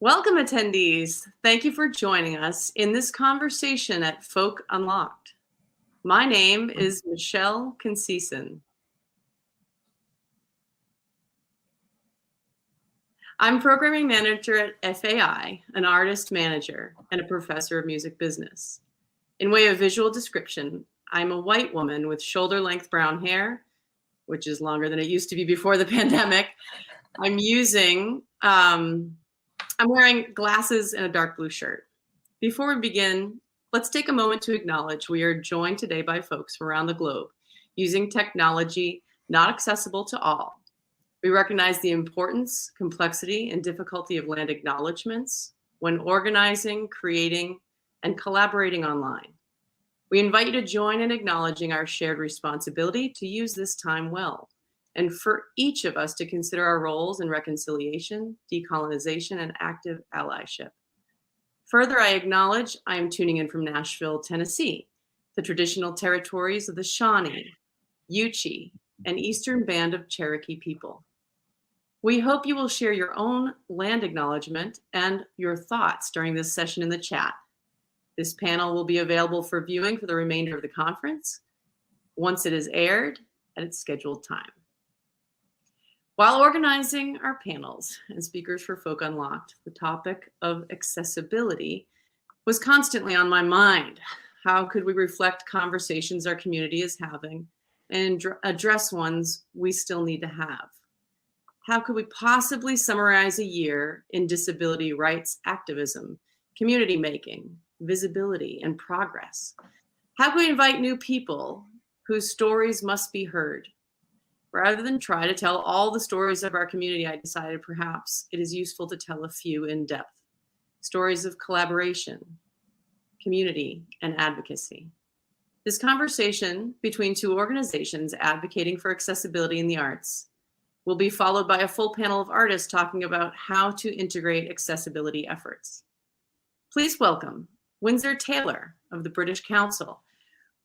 Welcome, attendees. Thank you for joining us in this conversation at Folk Unlocked. My name is Michelle Conceição. I'm programming manager at FAI, an artist manager, and a professor of music business. In way of visual description, I'm a white woman with shoulder-length brown hair, which is longer than it used to be before the pandemic. I'm wearing glasses and a dark blue shirt. Before we begin, let's take a moment to acknowledge we are joined today by folks from around the globe using technology not accessible to all. We recognize the importance, complexity, and difficulty of land acknowledgements when organizing, creating, and collaborating online. We invite you to join in acknowledging our shared responsibility to use this time well, and for each of us to consider our roles in reconciliation, decolonization, and active allyship. Further, I acknowledge I am tuning in from Nashville, Tennessee, the traditional territories of the Shawnee, Yuchi, and Eastern Band of Cherokee people. We hope you will share your own land acknowledgement and your thoughts during this session in the chat. This panel will be available for viewing for the remainder of the conference once it is aired at its scheduled time. While organizing our panels and speakers for Folk Unlocked, the topic of accessibility was constantly on my mind. How could we reflect conversations our community is having and address ones we still need to have? How could we possibly summarize a year in disability rights activism, community making, visibility, and progress? How can we invite new people whose stories must be heard? Rather than try to tell all the stories of our community, I decided perhaps it is useful to tell a few in depth. Stories of collaboration, community, and advocacy. This conversation between two organizations advocating for accessibility in the arts will be followed by a full panel of artists talking about how to integrate accessibility efforts. Please welcome Wynsor Taylor of the British Council,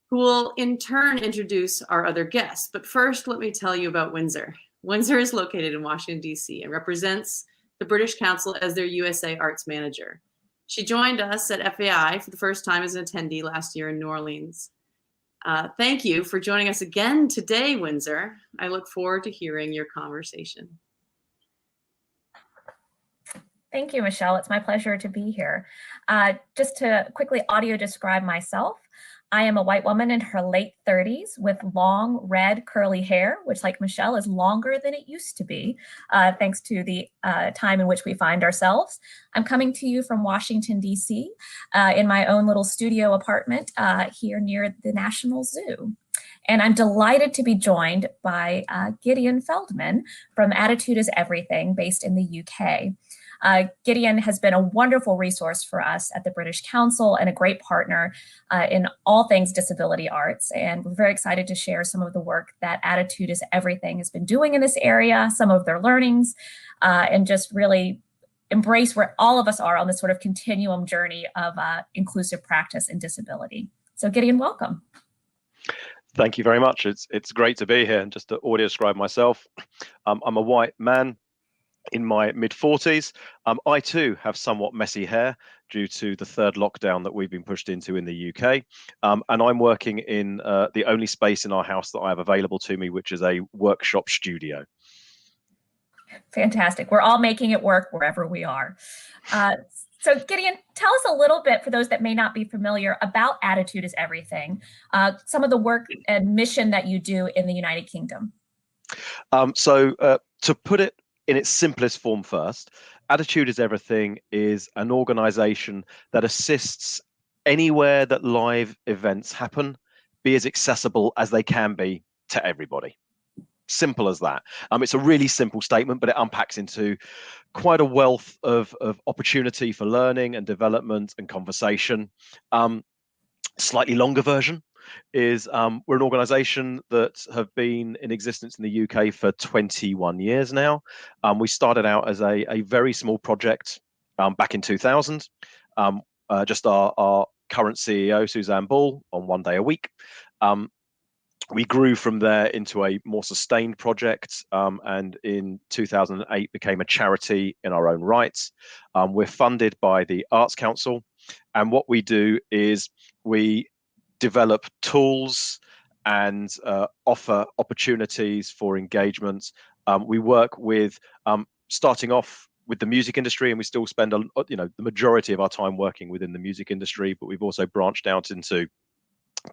who will in turn introduce our other guests. But first, let me tell you about Wynsor. Wynsor is located in Washington, D.C. and represents the British Council as their USA Arts Manager. She joined us at FAI for the first time as an attendee last year in New Orleans. Thank you for joining us again today, Wynsor. I look forward to hearing your conversation. Thank you, Michelle. It's my pleasure to be here. Just to quickly audio describe myself, I am a white woman in her late 30s with long, red, curly hair, which, like Michelle, is longer than it used to be, thanks to the time in which we find ourselves. I'm coming to you from Washington, D.C., in my own little studio apartment here near the National Zoo. And I'm delighted to be joined by Gideon Feldman from Attitude is Everything, based in the UK. Gideon has been a wonderful resource for us at the British Council and a great partner in all things disability arts. And we're very excited to share some of the work that Attitude is Everything has been doing in this area, some of their learnings, and just really embrace where all of us are on this sort of continuum journey of inclusive practice and disability. So Gideon, welcome. Thank you very much. It's great to be here. And just to audio describe myself, I'm a white man in my mid-40s. I too have somewhat messy hair due to the third lockdown that we've been pushed into in the UK. And I'm working in the only space in our house that I have available to me, which is a workshop studio. Fantastic. We're all making it work wherever we are. So Gideon, tell us a little bit, for those that may not be familiar, about Attitude is Everything, some of the work and mission that you do in the United Kingdom. To put it in its simplest form first, Attitude is Everything is an organization that assists anywhere that live events happen be as accessible as they can be to everybody. Simple as that. It's a really simple statement, but it unpacks into quite a wealth of opportunity for learning and development and conversation. Slightly longer version is we're an organization that have been in existence in the UK for 21 years now. We started out as a very small project back in 2000. Just our current CEO, Suzanne Ball, on one day a week. We grew from there into a more sustained project, and in 2008 became a charity in our own rights. We're funded by the Arts Council, and what we do is we develop tools and offer opportunities for engagement. We work with starting off with the music industry, and we still spend the majority of our time working within the music industry, but we've also branched out into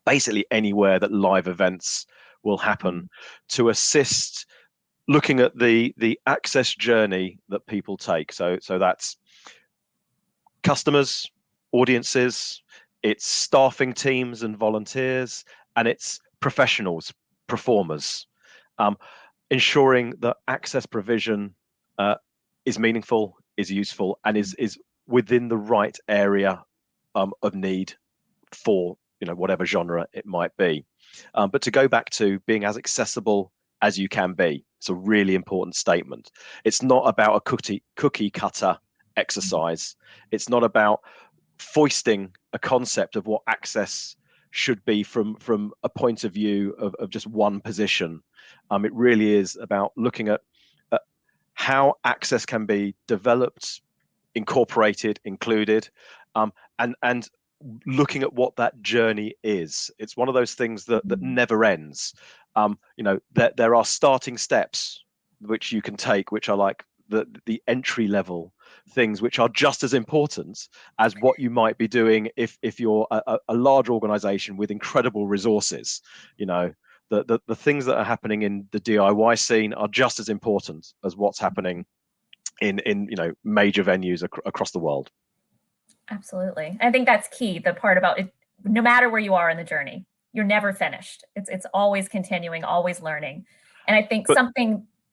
basically anywhere that live events will happen to assist looking at the access journey that people take. So that's customers, audiences, it's staffing teams and volunteers, and it's professionals, performers, ensuring that access provision is meaningful, is useful, and is within the right area of need for whatever genre it might be. But to go back to being as accessible as you can be, it's a really important statement. It's not about a cookie cutter exercise. It's not about foisting a concept of what access should be from a point of view of just one position. It really is about looking at how access can be developed, incorporated, included, and looking at what that journey is. It's one of those things that never ends. There are starting steps which you can take, which are like the entry level things, which are just as important as what you might be doing if you're a large organization with incredible resources. The things that are happening in the DIY scene are just as important as what's happening in major venues across the world. Absolutely. I think that's key. The part about it, no matter where you are in the journey, you're never finished. It's always continuing, always learning. And I think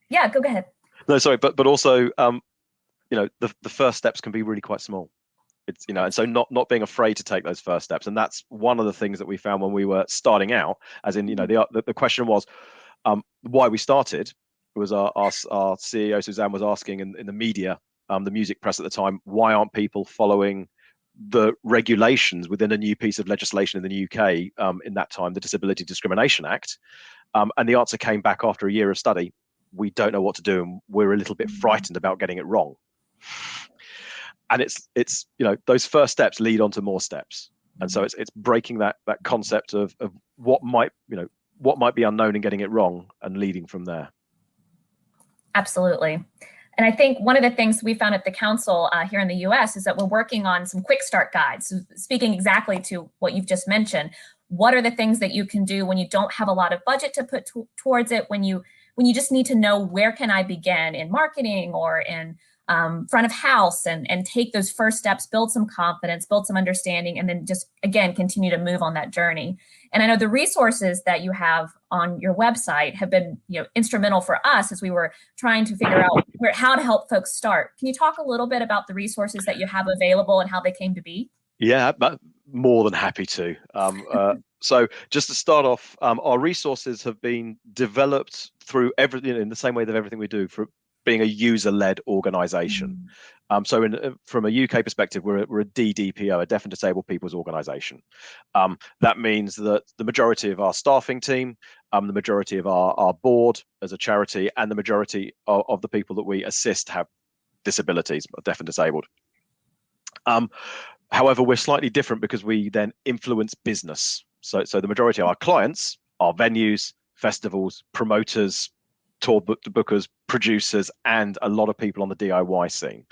yeah, go ahead. No, sorry, but also, the first steps can be really quite small. It's, and so not being afraid to take those first steps. And that's one of the things that we found when we were starting out, as in, the question was why we started. It was our CEO, Suzanne, was asking in the media, the music press at the time, why aren't people following the regulations within a new piece of legislation in the UK in that time, the Disability Discrimination Act? And the answer came back after a year of study: we don't know what to do, and we're a little bit frightened about getting it wrong. And it's those first steps lead on to more steps, and so it's breaking that concept of what might be unknown and getting it wrong, and leading from there. Absolutely. And I think one of the things we found at the council here in the US is that we're working on some quick start guides. So speaking exactly to what you've just mentioned, what are the things that you can do when you don't have a lot of budget to put towards it, when you just need to know, where can I begin in marketing or in front of house, and take those first steps, build some confidence, build some understanding, and then just, again, continue to move on that journey. And I know the resources that you have on your website have been instrumental for us as we were trying to figure out how to help folks start. Can you talk a little bit about the resources that you have available and how they came to be? Yeah, more than happy to. So just to start off, our resources have been developed through everything in the same way that everything we do, for being a user-led organization. So from a UK perspective, we're a DDPO, a deaf and disabled people's organization. That means that the majority of our staffing team, the majority of our board as a charity, and the majority of the people that we assist have disabilities, deaf and disabled. However, we're slightly different because we then influence business. So the majority of our clients are venues, festivals, promoters, tour bookers, producers, and a lot of people on the DIY scene.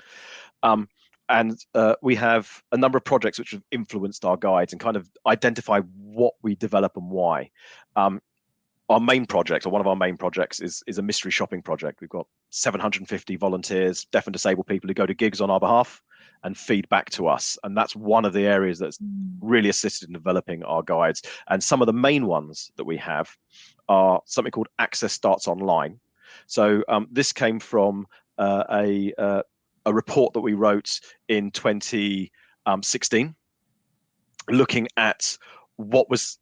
And we have a number of projects which have influenced our guides and kind of identify what we develop and why. Our main project, or one of our main projects, is a mystery shopping project. We've got 750 volunteers, deaf and disabled people, who go to gigs on our behalf and feed back to us. And that's one of the areas that's really assisted in developing our guides. And some of the main ones that we have are something called Access Starts Online. So this came from a report that we wrote in 2016, looking at what was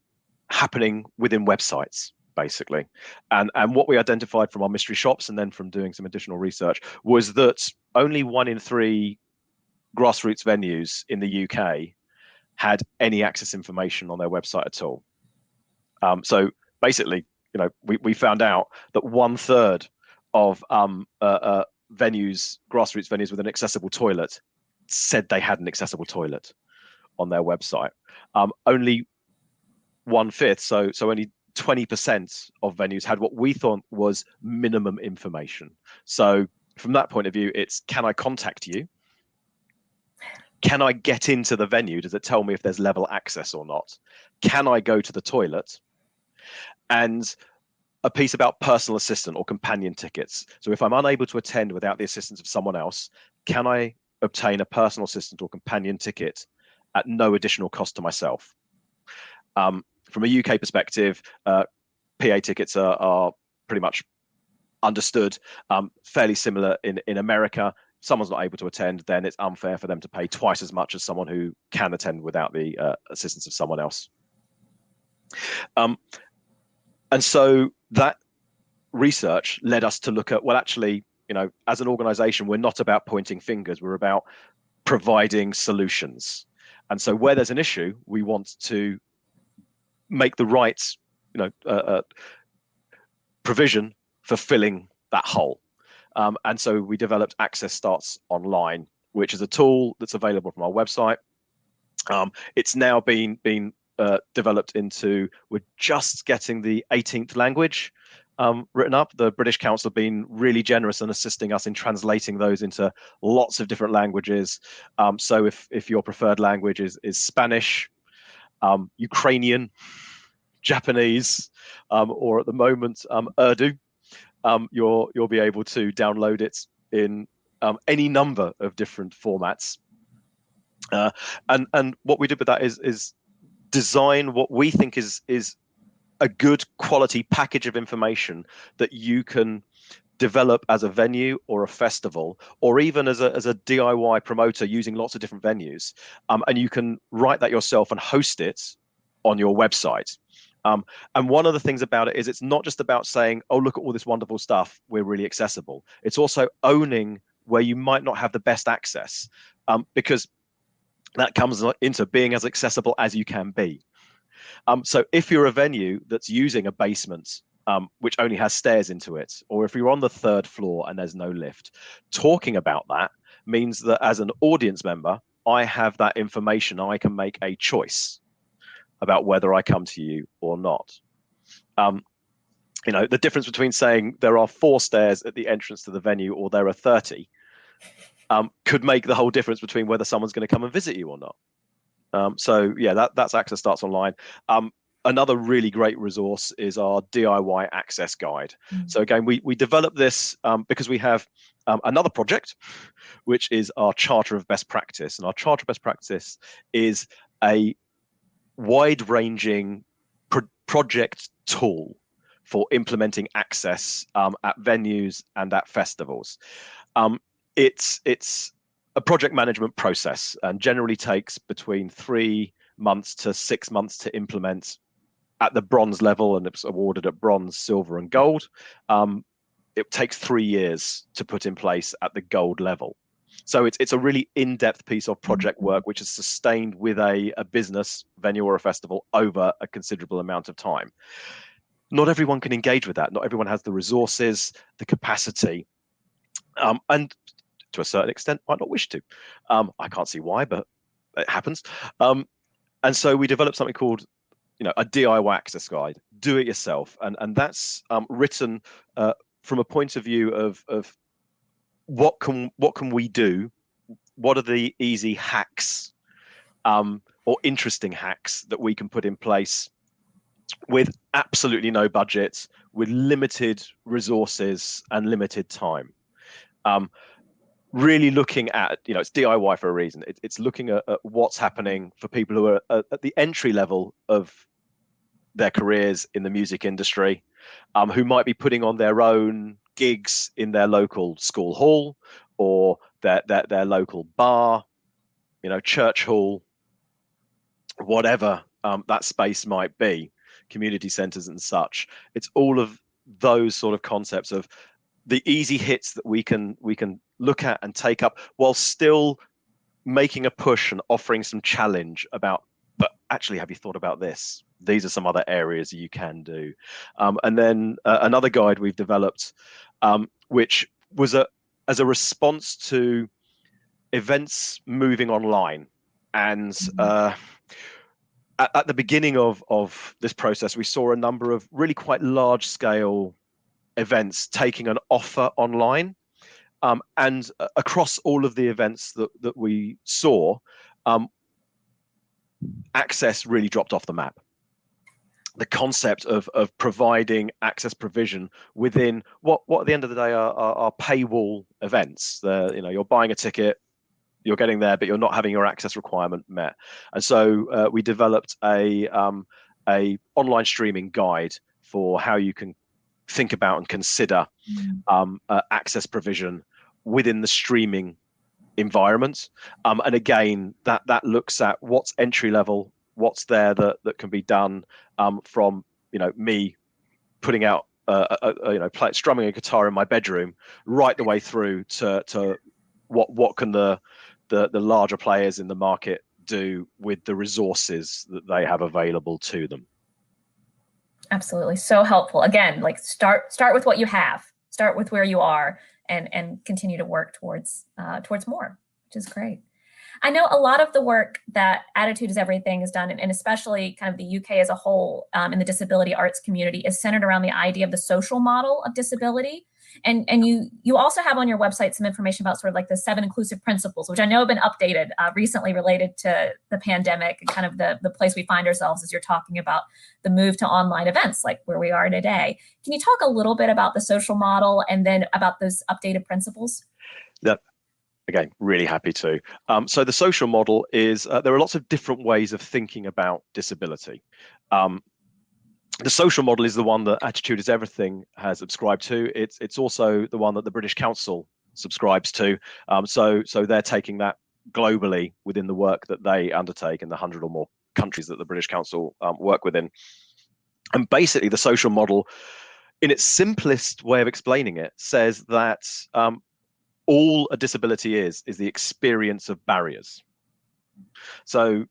happening within websites, basically. And what we identified from our mystery shops, and then from doing some additional research, was that only 1 in 3 grassroots venues in the UK had any access information on their website at all. So basically, we found out that 1/3 of venues, grassroots venues with an accessible toilet, said they had an accessible toilet on their website. Only 1/5, so only 20% of venues had what we thought was minimum information. So from that point of view, it's, can I contact you? Can I get into the venue? Does it tell me if there's level access or not? Can I go to the toilet? And a piece about personal assistant or companion tickets. So if I'm unable to attend without the assistance of someone else, can I obtain a personal assistant or companion ticket at no additional cost to myself? From a UK perspective, PA tickets are pretty much understood, fairly similar in America. If someone's not able to attend, then it's unfair for them to pay twice as much as someone who can attend without the assistance of someone else. And so that research led us to look at, well, actually, as an organization, we're not about pointing fingers, we're about providing solutions. And so where there's an issue, we want to make the right provision for filling that hole. And so we developed Access Starts Online, which is a tool that's available from our website. It's now been developed into, we're just getting the 18th language written up. The British Council have been really generous in assisting us in translating those into lots of different languages. So if your preferred language is Spanish, Ukrainian, Japanese, or at the moment Urdu, you'll be able to download it in any number of different formats. And what we did with that is design what we think is a good quality package of information that you can develop as a venue or a festival, or even as a DIY promoter using lots of different venues. And you can write that yourself and host it on your website. And one of the things about it is it's not just about saying, oh, look at all this wonderful stuff, we're really accessible. It's also owning where you might not have the best access, because that comes into being as accessible as you can be. So if you're a venue that's using a basement, which only has stairs into it, or if you're on the 3rd floor and there's no lift, talking about that means that as an audience member, I have that information. I can make a choice about whether I come to you or not. The difference between saying there are 4 stairs at the entrance to the venue or there are 30 could make the whole difference between whether someone's going to come and visit you or not. So yeah, that's Access Starts Online. Another really great resource is our DIY access guide. So again, we developed this because we have another project, which is our Charter of Best Practice. And our Charter of Best Practice is a wide-ranging project tool for implementing access at venues and at festivals. It's a project management process and generally takes between 3 months to 6 months to implement at the bronze level, and it's awarded at bronze, silver, and gold. It takes 3 years to put in place at the gold level. So it's a really in-depth piece of project work which is sustained with a business, venue, or a festival over a considerable amount of time. Not everyone can engage with that. Not everyone has the resources, the capacity, and to a certain extent might not wish to. I can't see why, but it happens. And so we developed something called a DIY access guide, do it yourself. And that's written from a point of view of what can we do? What are the easy hacks or interesting hacks that we can put in place with absolutely no budget, with limited resources and limited time? Really looking at, it's DIY for a reason. It's looking at what's happening for people who are at the entry level of their careers in the music industry, who might be putting on their own gigs in their local school hall or their local bar, church hall, whatever that space might be, community centers and such. It's all of those sort of concepts of the easy hits that we can look at and take up while still making a push and offering some challenge about, but actually, have you thought about this? These are some other areas you can do. And then another guide we've developed, which was as a response to events moving online. And at the beginning of this process, we saw a number of really quite large scale events taking an offer online. And across all of the events that we saw, access really dropped off the map. The concept of providing access provision within what at the end of the day are paywall events. You're buying a ticket, you're getting there, but you're not having your access requirement met. And so we developed a online streaming guide for how you can think about and consider access provision within the streaming environment. And again, that looks at what's entry level, what's there that can be done from me putting out strumming a guitar in my bedroom, right the way through to what can the larger players in the market do with the resources that they have available to them. Absolutely, so helpful. Again, like start with what you have, start with where you are, and continue to work towards more, which is great. I know a lot of the work that Attitude is Everything has done, and especially kind of the UK as a whole in the disability arts community, is centered around the idea of the social model of disability. And you also have on your website some information about sort of like the 7 inclusive principles, which I know have been updated recently related to the pandemic and kind of the place we find ourselves as you're talking about the move to online events like where we are today. Can you talk a little bit about the social model and then about those updated principles? Yeah. Again, really happy to. So the social model is, there are lots of different ways of thinking about disability. The social model is the one that Attitude is Everything has subscribed to. It's also the one that the British Council subscribes to. So they're taking that globally within the work that they undertake in the 100 or more countries that the British Council work within. And basically the social model, in its simplest way of explaining it, says that all a disability is the experience of barriers. So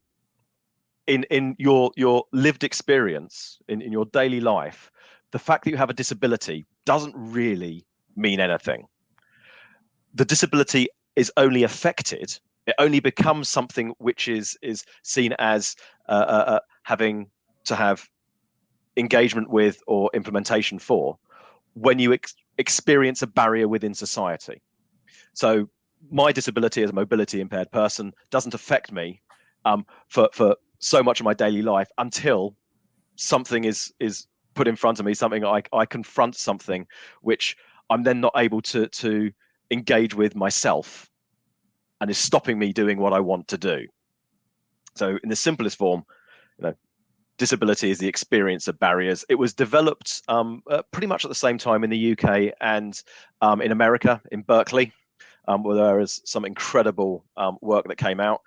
in your lived experience, in your daily life, the fact that you have a disability doesn't really mean anything. The disability is only affected, it only becomes something which is seen as having to have engagement with or implementation for when you experience a barrier within society. So my disability as a mobility impaired person doesn't affect me for so much of my daily life until something is put in front of me, something I confront something which I'm then not able to engage with myself and is stopping me doing what I want to do. So in the simplest form, disability is the experience of barriers. It was developed pretty much at the same time in the UK and in America, in Berkeley. Where there is some incredible work that came out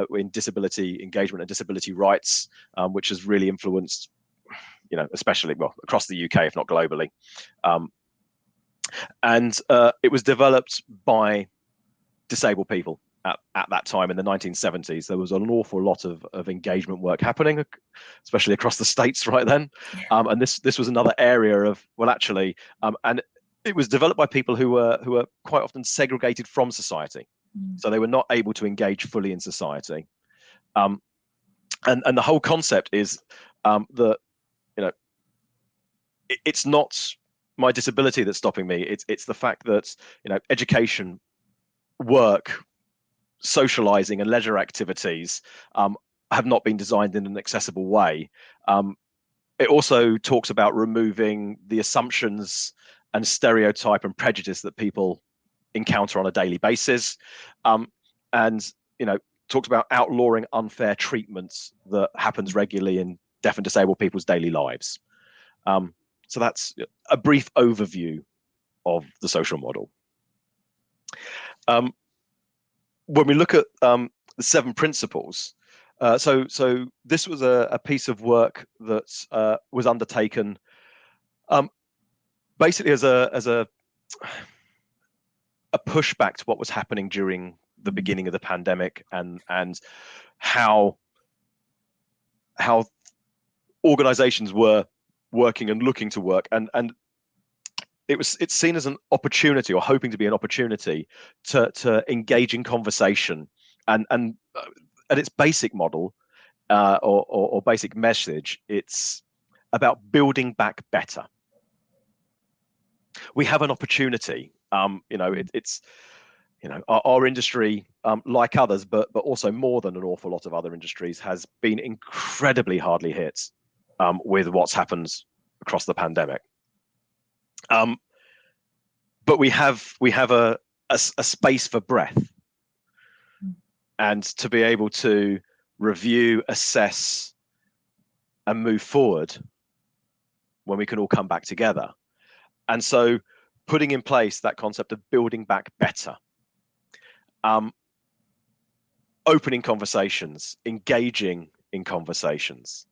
in disability engagement and disability rights, which has really influenced, especially across the UK, if not globally. And it was developed by disabled people at that time in the 1970s. There was an awful lot of engagement work happening, especially across the States right then. And this was another area of, and it was developed by people who were quite often segregated from society. So they were not able to engage fully in society. And the whole concept is that, it's not my disability that's stopping me. It's the fact that, education, work, socializing and leisure activities have not been designed in an accessible way. It also talks about removing the assumptions and stereotype and prejudice that people encounter on a daily basis, and talks about outlawing unfair treatments that happens regularly in deaf and disabled people's daily lives. So that's a brief overview of the social model. When we look at the 7 principles, so this was a piece of work that was undertaken basically as a pushback to what was happening during the beginning of the pandemic and how organizations were working and looking to work, and it's seen as an opportunity, or hoping to be an opportunity, to engage in conversation, and at its basic model, or basic message, it's about building back better. We have an opportunity. It's our industry, like others, but also more than an awful lot of other industries, has been incredibly hardly hit with what's happened across the pandemic. But we have a space for breath, and to be able to review, assess, and move forward when we can all come back together. And so putting in place that concept of building back better, opening conversations, engaging in conversations,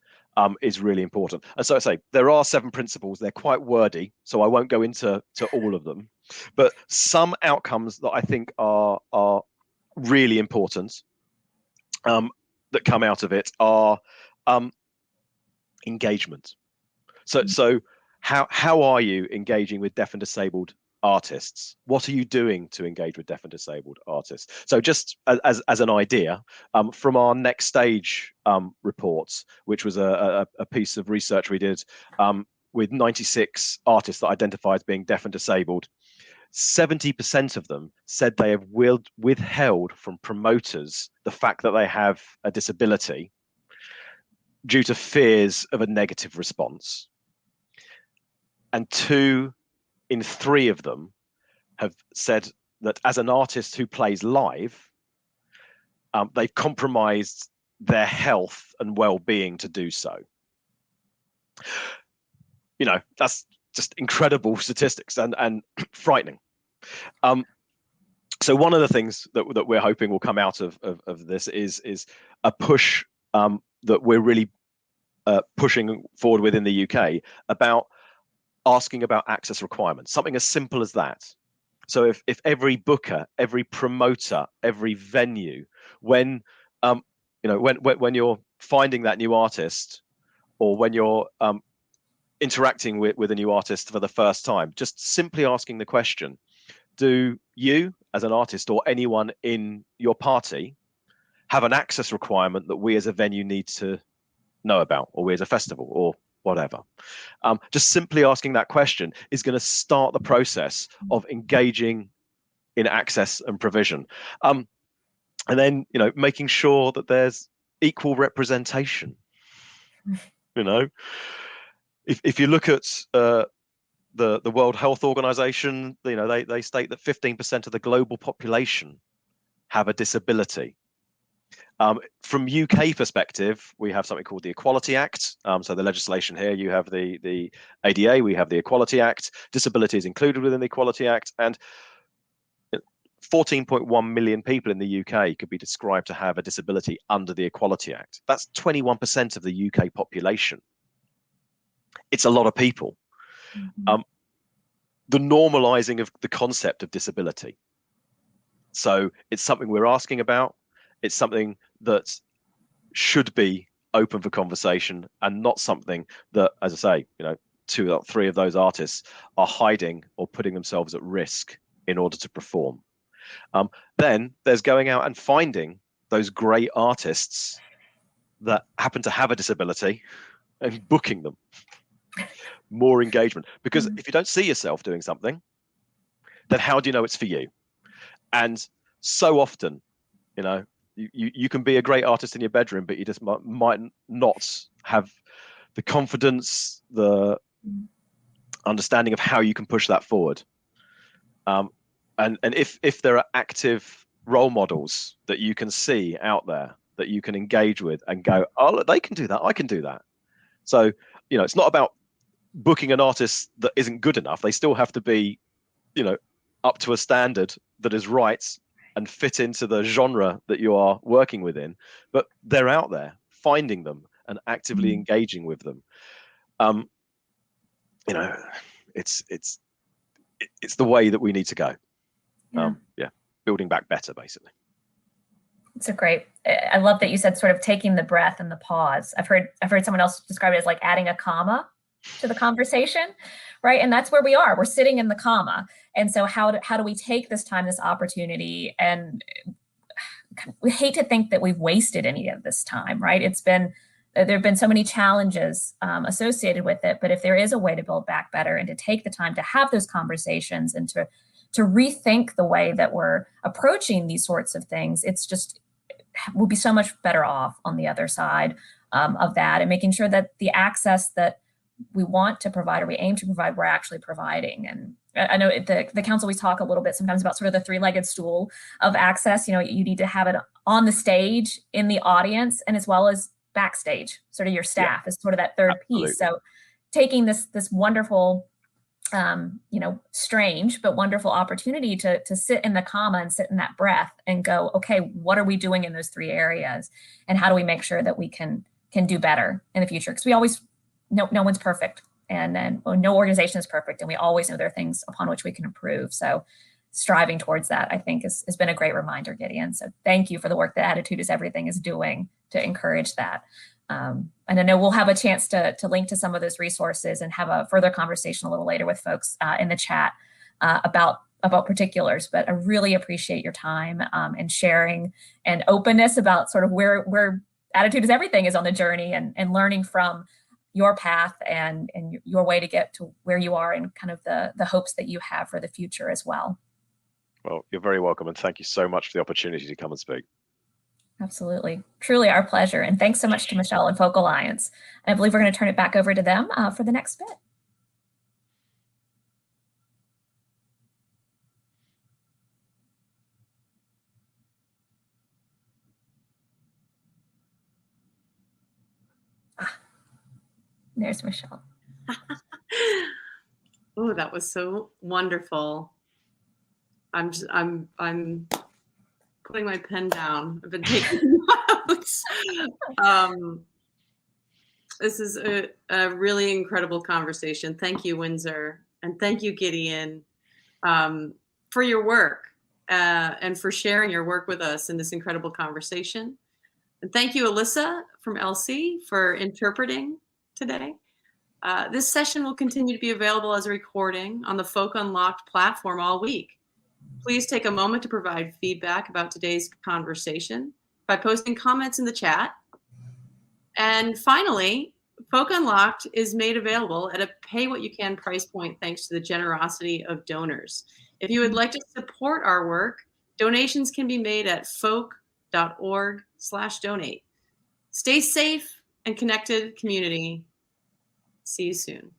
is really important. And so I say there are 7 principles. They're quite wordy, so I won't go into all of them. But some outcomes that I think are really important, that come out of it, are engagement. So how are you engaging with deaf and disabled artists? What are you doing to engage with deaf and disabled artists? So just as an idea, from our Next Stage reports, which was a piece of research we did with 96 artists that identified as being deaf and disabled, 70% of them said they have withheld from promoters the fact that they have a disability due to fears of a negative response. And 2 in 3 of them have said that as an artist who plays live, they've compromised their health and well-being to do so. That's just incredible statistics and frightening. So one of the things that we're hoping will come out of this is a push that we're really pushing forward within the UK, about asking about access requirements, something as simple as that. So if every booker, every promoter, every venue, when you're finding that new artist, or when you're interacting with a new artist for the first time, just simply asking the question, do you as an artist or anyone in your party have an access requirement that we as a venue need to know about, or we as a festival, or whatever? Just simply asking that question is going to start the process of engaging in access and provision. And then, making sure that there's equal representation. If you look at the World Health Organization, they state that 15% of the global population have a disability. From UK perspective, we have something called the Equality Act. So the legislation here, you have the ADA, we have the Equality Act. Disability is included within the Equality Act, and 14.1 million people in the UK could be described to have a disability under the Equality Act. That's 21% of the UK population. It's a lot of people. Mm-hmm. The normalizing of the concept of disability. So it's something we're asking about. It's something that should be open for conversation, and not something that, as I say, 2 or 3 of those artists are hiding or putting themselves at risk in order to perform. Then there's going out and finding those great artists that happen to have a disability and booking them. More engagement, because if you don't see yourself doing something, then how do you know it's for you? And so often, you can be a great artist in your bedroom, but you just might not have the confidence, the understanding of how you can push that forward. And if there are active role models that you can see out there that you can engage with and go, oh, they can do that, I can do that. So, it's not about booking an artist that isn't good enough. They still have to be, up to a standard that is right and fit into the genre that you are working within. But they're out there, finding them and actively engaging with them. It's the way that we need to go. Building back better, basically. It's a great, I love that you said sort of taking the breath and the pause. I've heard someone else describe it as like adding a comma to the conversation, right? And that's where we are. We're sitting in the comma. And so how do we take this time, this opportunity? And we hate to think that we've wasted any of this time, right? There have been so many challenges associated with it, but if there is a way to build back better and to take the time to have those conversations and to rethink the way that we're approaching these sorts of things, we'll be so much better off on the other side of that, and making sure that the access that we want to provide or we aim to provide, we're actually providing. And I know the council, we talk a little bit sometimes about sort of the three-legged stool of access. You need to have it on the stage, in the audience, and as well as backstage, sort of your staff is sort of that third piece. So taking this wonderful, strange but wonderful opportunity to sit in the comma and sit in that breath and go, okay, what are we doing in those three areas, and how do we make sure that we can do better in the future? Because we always no one's perfect, and no organization is perfect, and we always know there are things upon which we can improve. So striving towards that, I think, has been a great reminder, Gideon. So thank you for the work that Attitude is Everything is doing to encourage that. And I know we'll have a chance to link to some of those resources and have a further conversation a little later with folks in the chat about particulars. But I really appreciate your time and sharing and openness about sort of where Attitude is Everything is on the journey, and learning from your path and your way to get to where you are, and kind of the hopes that you have for the future as well. Well, you're very welcome, and thank you so much for the opportunity to come and speak. Absolutely. Truly our pleasure. And thanks so much to Michelle and Folk Alliance. And I believe we're going to turn it back over to them for the next bit. There's Michelle. Oh, that was so wonderful. I'm putting my pen down. I've been taking notes. This is a really incredible conversation. Thank you, Wynsor, and thank you, Gideon, for your work and for sharing your work with us in this incredible conversation. And thank you, Alyssa from LC, for interpreting today. This session will continue to be available as a recording on the Folk Unlocked platform all week. Please take a moment to provide feedback about today's conversation by posting comments in the chat. And finally, Folk Unlocked is made available at a pay-what-you-can price point thanks to the generosity of donors. If you would like to support our work, donations can be made at folk.org/donate. Stay safe and connected, community. See you soon.